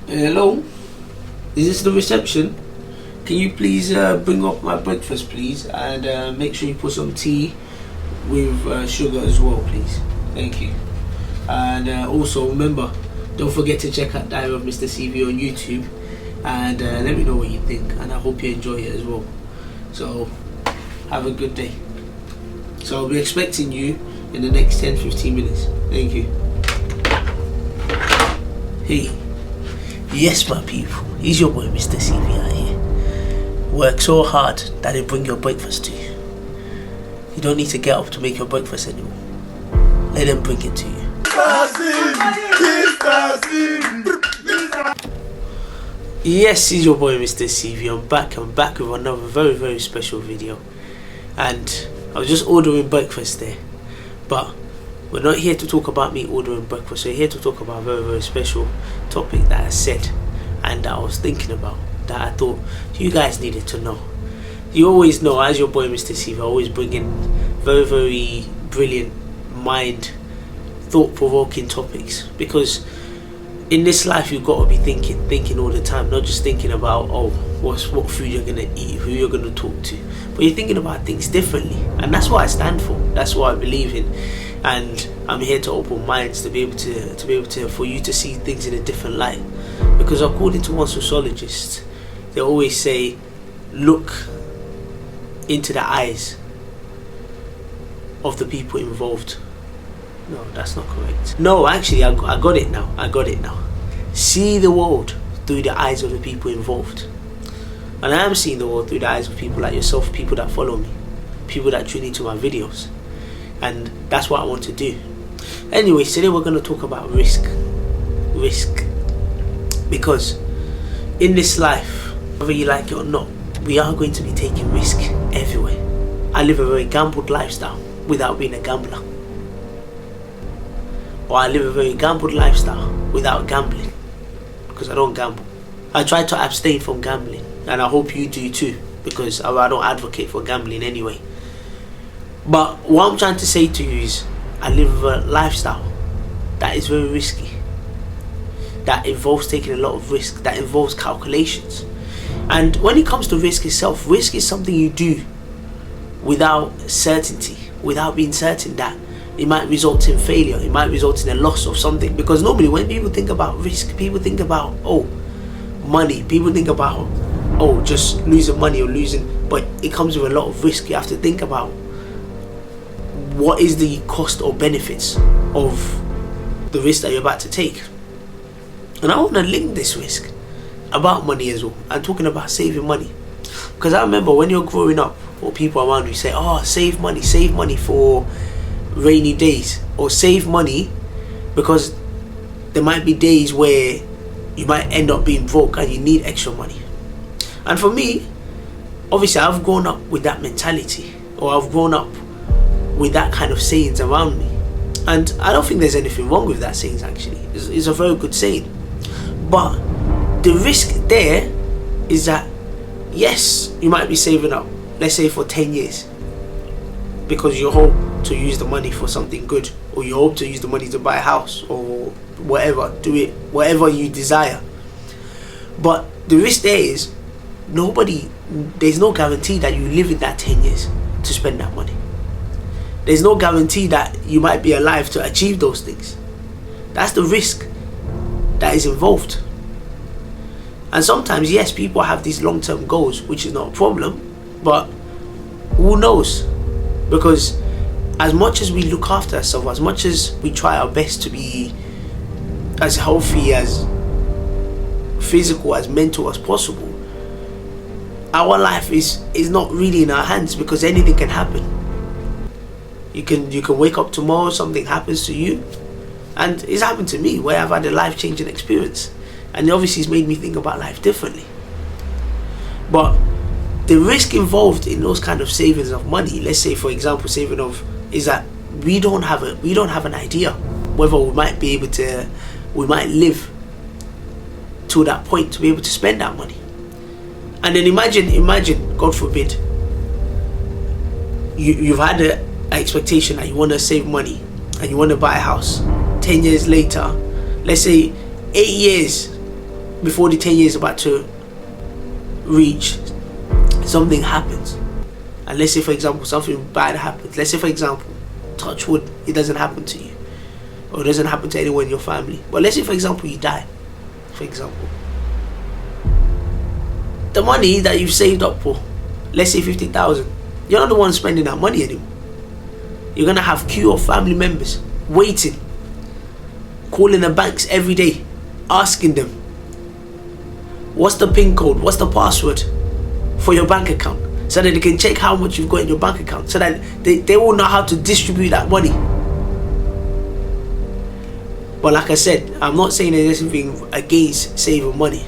Hello? Is this the reception? Can you please bring up my breakfast, please? And make sure you put some tea with sugar as well, please. Thank you. And also remember, don't forget to check out Diary of Mr. CV on YouTube. And let me know what you think. And I hope you enjoy it as well. So, have a good day. So I'll be expecting you in the next 10-15 minutes. Thank you. Hey. Yes, my people. It's your boy Mr. CV out here. Work so hard that they bring your breakfast to you. You don't need to get up to make your breakfast anymore. Let them bring it to you. Yes, it's your boy Mr. CV. I'm back with another very special video. And I was just ordering breakfast there. But we're not here to talk about me ordering breakfast. We're here to talk about a very special topic that I said and that I was thinking about, that I thought you guys needed to know. You always know, as your boy Mr. CV, I always bring in very brilliant mind, thought-provoking topics, because in this life you've got to be thinking all the time, not just thinking about what food you're gonna eat, who you're gonna talk to, but you're thinking about things differently. And that's what I stand for, that's what I believe in. And I'm here to open minds, to be able to for you to see things in a different light. Because according to one sociologist, they always say, look into the eyes of the people involved. No, that's not correct. No, actually, I got it now. See the world through the eyes of the people involved. And I am seeing the world through the eyes of people like yourself, people that follow me, people that tune into my videos. And that's what I want to do. Anyways, today we're going to talk about risk. Because in this life, whether you like it or not, we are going to be taking risk everywhere. I live a very gambled lifestyle without being a gambler. Or I live a very gambled lifestyle without gambling, because I don't gamble. I try to abstain from gambling, and I hope you do too, because I don't advocate for gambling anyway. But what I'm trying to say to you is, I live a lifestyle that is very risky, that involves taking a lot of risk, that involves calculations. And when it comes to risk itself, risk is something you do without certainty, without being certain that it might result in failure, it might result in a loss of something. Because normally when people think about risk, people think about, money, people think about, just losing money or losing, but it comes with a lot of risk. You have to think about what is the cost or benefits of the risk that you're about to take. And I want to link this risk about money as well. I'm talking about saving money. Because I remember when you're growing up, or people around you say, save money for rainy days, or save money because there might be days where you might end up being broke and you need extra money. And for me, obviously I've grown up with that mentality, or I've grown up with that kind of sayings around me, and I don't think there's anything wrong with that sayings. Actually, it's a very good saying. But the risk there is that, yes, you might be saving up, let's say for 10 years, because you hope to use the money for something good, or you hope to use the money to buy a house, or whatever, do it whatever you desire. But the risk there is, there's no guarantee that you live in that 10 years to spend that money. There's no guarantee that you might be alive to achieve those things. That's the risk that is involved. And sometimes, yes, people have these long-term goals, which is not a problem, but who knows? Because as much as we look after ourselves, as much as we try our best to be as healthy, as physical, as mental as possible, our life is not really in our hands, because anything can happen. You can wake up tomorrow, something happens to you, and it's happened to me where I've had a life-changing experience, and obviously it's made me think about life differently. But the risk involved in those kind of savings of money, let's say for example saving of, is that we don't have an idea whether we might live to that point to be able to spend that money. And then imagine, God forbid, you've had an expectation that you want to save money and you want to buy a house. 10 years later, let's say 8 years before the 10 years about to reach, something happens. And let's say, for example, something bad happens. Let's say, for example, touch wood, it doesn't happen to you, or it doesn't happen to anyone in your family. But let's say, for example, you die. For example, the money that you've saved up for, let's say 50,000, you're not the one spending that money anymore. You're gonna have queue of family members waiting, calling the banks every day, asking them, what's the PIN code, what's the password for your bank account, so that they can check how much you've got in your bank account, so that they will know how to distribute that money. But like I said, I'm not saying there's anything against saving money,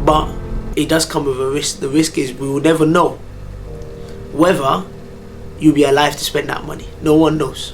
but it does come with a risk. The risk is we will never know whether you'll be alive to spend that money. No one knows.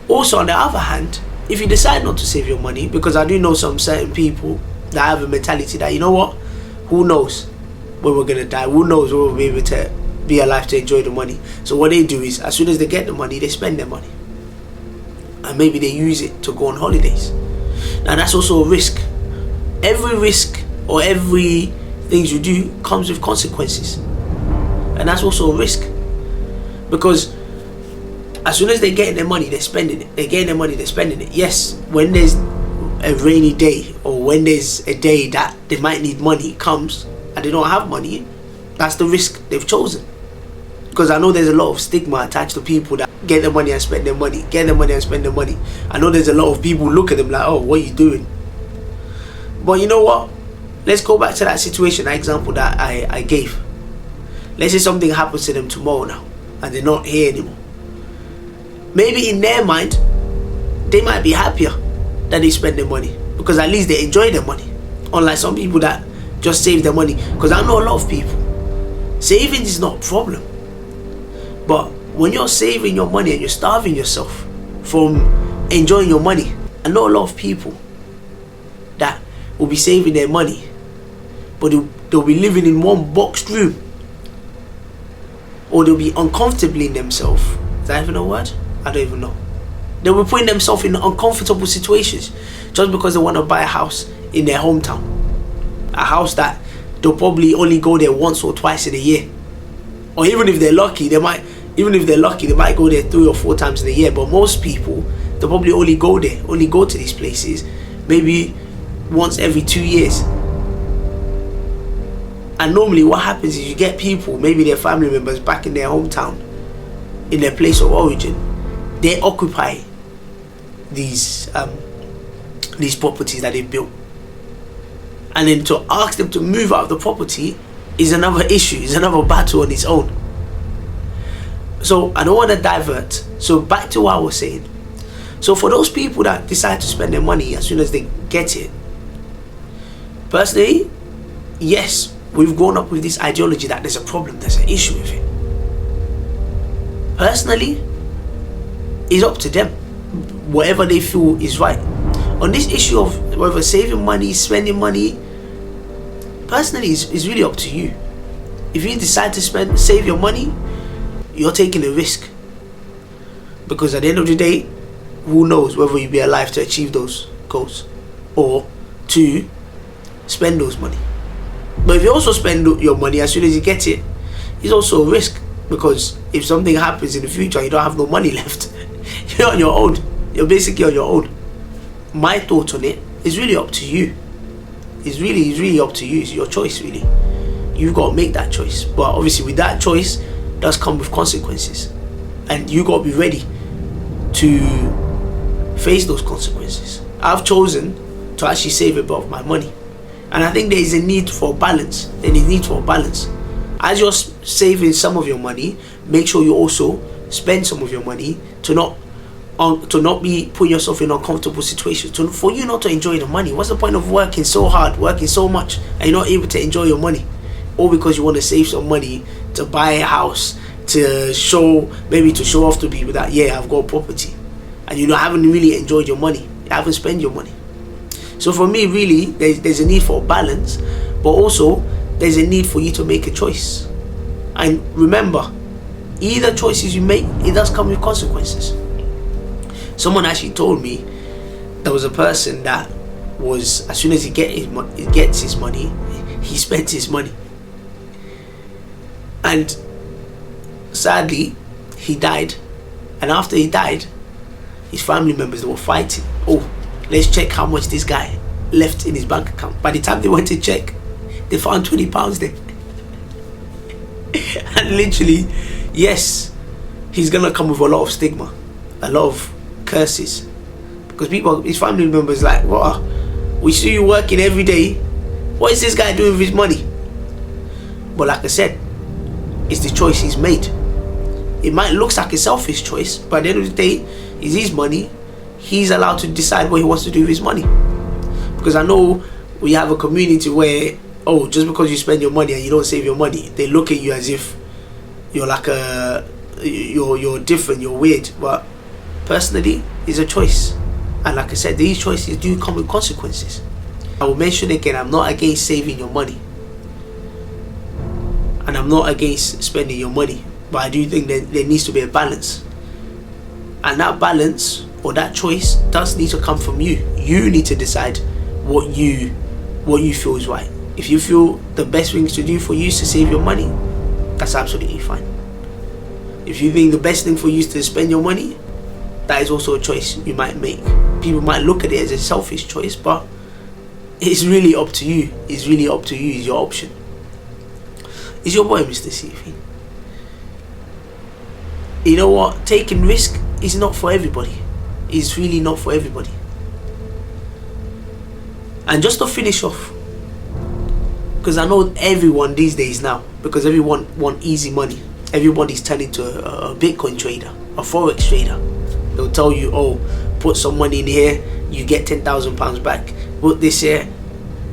Also, on the other hand, if you decide not to save your money, because I do know some certain people that have a mentality that, you know what, who knows when we're gonna die, who knows when we'll be able to be alive to enjoy the money. So what they do is, as soon as they get the money, they spend their money, and maybe they use it to go on holidays. Now that's also a risk. Every risk or every things you do comes with consequences, and that's also a risk, because as soon as they get their money, they're spending it. They get their money, they're spending it. Yes, when there's a rainy day, or when there's a day that they might need money comes and they don't have money, that's the risk they've chosen. Because I know there's a lot of stigma attached to people that get their money and spend their money, get their money and spend their money. I know there's a lot of people who look at them like, oh, what are you doing? But you know what? Let's go back to that situation, that example that I gave. Let's say something happens to them tomorrow now, and they're not here anymore. Maybe in their mind, they might be happier that they spend their money, because at least they enjoy their money. Unlike some people that just save their money. Because I know a lot of people, saving is not a problem. But when you're saving your money and you're starving yourself from enjoying your money, I know a lot of people that will be saving their money, but they'll be living in one boxed room, or they'll be uncomfortably in themselves. Is that even a word? I don't even know. They will put themselves in uncomfortable situations just because they want to buy a house in their hometown. A house that they'll probably only go there once or twice in a year. Or even if they're lucky, they might go there 3 or 4 times in a year. But most people, they'll probably only go to these places maybe once every 2 years. And normally what happens is you get people, maybe their family members back in their hometown, in their place of origin, they occupy these properties that they've built, and then to ask them to move out of the property is another issue, is another battle on its own. So I don't want to divert. So back to what I was saying. So for those people that decide to spend their money as soon as they get it, personally, yes, we've grown up with this ideology that there's a problem, there's an issue with it. Personally, it's up to them, whatever they feel is right. On this issue of whether saving money, spending money, personally, it's really up to you. If you decide to save your money, you're taking a risk. Because at the end of the day, who knows whether you'll be alive to achieve those goals or to spend those money. But if you also spend your money as soon as you get it, it's also a risk. Because if something happens in the future, you don't have no money left. You're on your own. You're basically on your own. My thought on it is really up to you. It's really up to you. It's your choice, really. You've got to make that choice. But obviously with that choice does come with consequences. And you got to be ready to face those consequences. I've chosen to actually save a bit of my money. And I think there is a need for balance. There is a need for balance. As you're saving some of your money, make sure you also spend some of your money to not be putting yourself in uncomfortable situations, for you not to enjoy the money. What's the point of working so hard, working so much, and you're not able to enjoy your money? All because you want to save some money to buy a house, to show off to people that, yeah, I've got property, and you haven't really enjoyed your money, you haven't spent your money. So for me, really, there's a need for balance, but also there's a need for you to make a choice. And remember, either choices you make, it does come with consequences. Someone actually told me there was a person that was, as soon as he gets his money, he spends his money. And sadly, he died. And after he died, his family members, they were fighting. Oh, let's check how much this guy left in his bank account. By the time they went to check, they found £20 there. And literally, yes, he's gonna come with a lot of stigma, a lot of curses, because people, his family members, like, what? We see you working every day. What is this guy doing with his money? But like I said, it's the choice he's made. It might look like a selfish choice, but at the end of the day, it's his money. He's allowed to decide what he wants to do with his money. Because I know we have a community where, oh, just because you spend your money and you don't save your money, they look at you as if you're like you're different, you're weird. But personally, it's a choice. And like I said, these choices do come with consequences. I will mention again, I'm not against saving your money. And I'm not against spending your money. But I do think that there needs to be a balance. And that balance, or that choice, does need to come from you. You need to decide what you feel is right. If you feel the best thing to do for you is to save your money, that's absolutely fine. If you think the best thing for you is to spend your money, that is also a choice you might make. People might look at it as a selfish choice, but it's really up to you. It's really up to you. It's your option. It's your boy, Mr. Sifi. You know what? Taking risk is not for everybody. It's really not for everybody. And just to finish off, because I know everyone these days now, because everyone want easy money, everybody's turning to a Bitcoin trader, a Forex trader. They'll tell you, oh, put some money in here, you get £10,000 back. Put this here.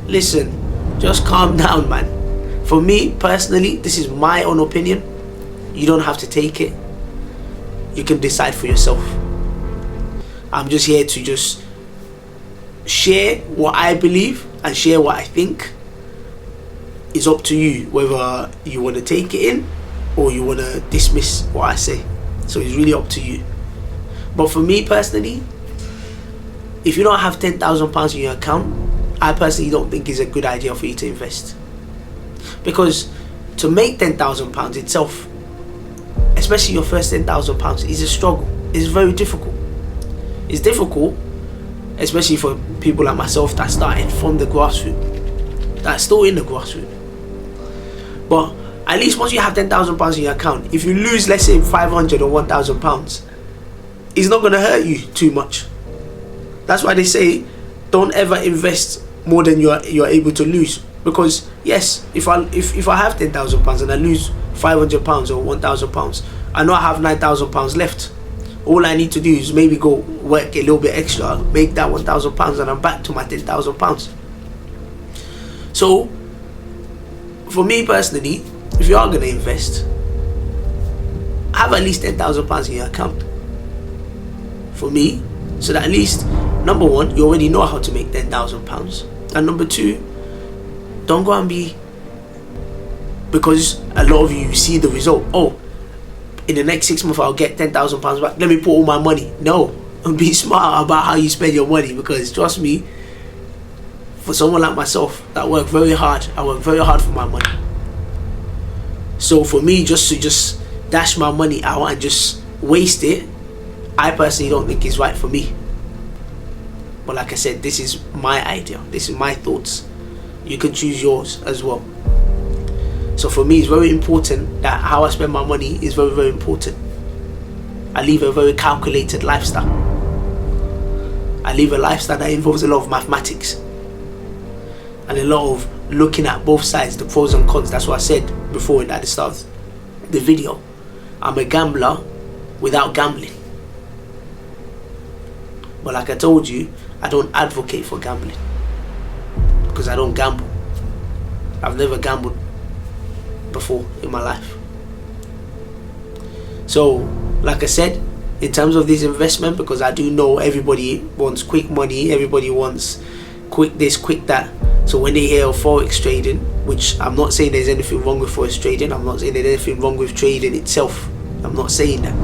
Listen, just calm down, man. For me, personally, this is my own opinion. You don't have to take it. You can decide for yourself. I'm just here to just share what I believe and share what I think. It's up to you whether you want to take it in or you want to dismiss what I say. So it's really up to you. But for me personally, if you don't have £10,000 in your account, I personally don't think it's a good idea for you to invest. Because to make £10,000 itself, especially your first £10,000, is a struggle. It's very difficult. It's difficult, especially for people like myself that started from the grassroots, that's still in the grassroots. But at least once you have £10,000 in your account, if you lose, let's say, £500 or £1,000, it's not going to hurt you too much. That's why they say don't ever invest more than you're able to lose. Because yes, if I have £10,000 and I lose £500 or £1,000, I know I have £9,000 left. All I need to do is maybe go work a little bit extra, make that £1,000, and I'm back to my £10,000. So for me personally, if you are going to invest, have at least £10,000 in your account. For me, so that at least, number one, you already know how to make £10,000, and number two, don't go and be, because a lot of you see the result, oh, in the next 6 months I'll get £10,000 back, let me put all my money. No, and be smart about how you spend your money, because trust me, for someone like myself that work very hard, I work very hard for my money. So for me, just to dash my money out and just waste it, I personally don't think it's right for me. But like I said, this is my idea, this is my thoughts. You can choose yours as well. So for me, it's very important that how I spend my money is very, very important. I live a very calculated lifestyle. I live a lifestyle that involves a lot of mathematics and a lot of looking at both sides, the pros and cons. That's what I said before at the start of the video. I'm a gambler without gambling. But like I told you, I don't advocate for gambling because I don't gamble. I've never gambled before in my life. So like I said, in terms of this investment, because I do know everybody wants quick money, everybody wants quick this, quick that. So when they hear of Forex trading, which I'm not saying there's anything wrong with Forex trading, I'm not saying there's anything wrong with trading itself, I'm not saying that.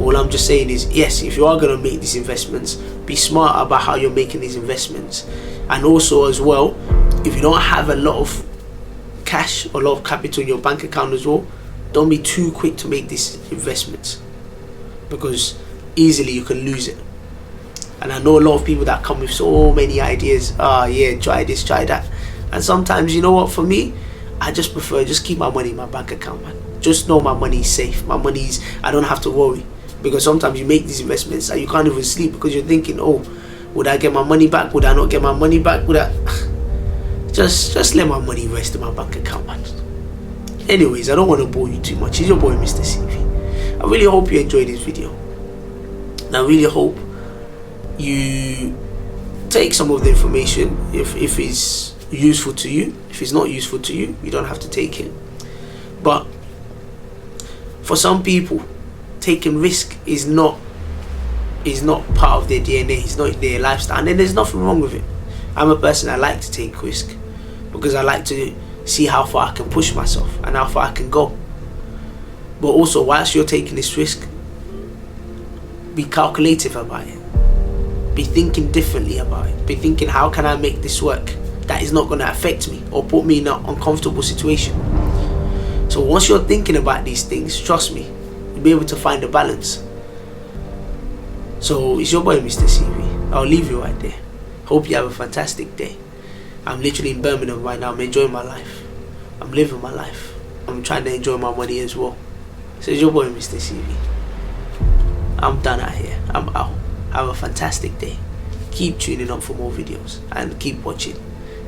All I'm just saying is, yes, if you are going to make these investments, be smart about how you're making these investments. And also as well, if you don't have a lot of cash or a lot of capital in your bank account as well, don't be too quick to make these investments, because easily you can lose it. And I know a lot of people that come with so many ideas. Yeah, try this, try that. And sometimes, you know what, for me, I just prefer just keep my money in my bank account, man. Just know my money is safe. My money is, I don't have to worry. Because sometimes you make these investments and you can't even sleep because you're thinking, oh, would I get my money back? Would I not get my money back? Would I? Just let my money rest in my bank account, man. Anyways, I don't want to bore you too much. It's your boy, Mr. CV. I really hope you enjoyed this video. And I really hope you take some of the information if it's useful to you. If it's not useful to you, you don't have to take it. But for some people, taking risk is not part of their DNA. It's not their lifestyle, and then there's nothing wrong with it. I'm a person, I like to take risk because I like to see how far I can push myself and how far I can go. But also, whilst you're taking this risk, be calculative about it. Be thinking differently about it. Be thinking, how can I make this work that is not going to affect me or put me in an uncomfortable situation? So once you're thinking about these things, trust me, you'll be able to find a balance. So it's your boy, Mr. CV. I'll leave you right there. Hope you have a fantastic day. I'm literally in Birmingham right now. I'm enjoying my life. I'm living my life. I'm trying to enjoy my money as well. So it's your boy, Mr. CV. I'm done out here. I'm out. Have a fantastic day. Keep tuning up for more videos and keep watching.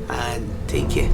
And take care.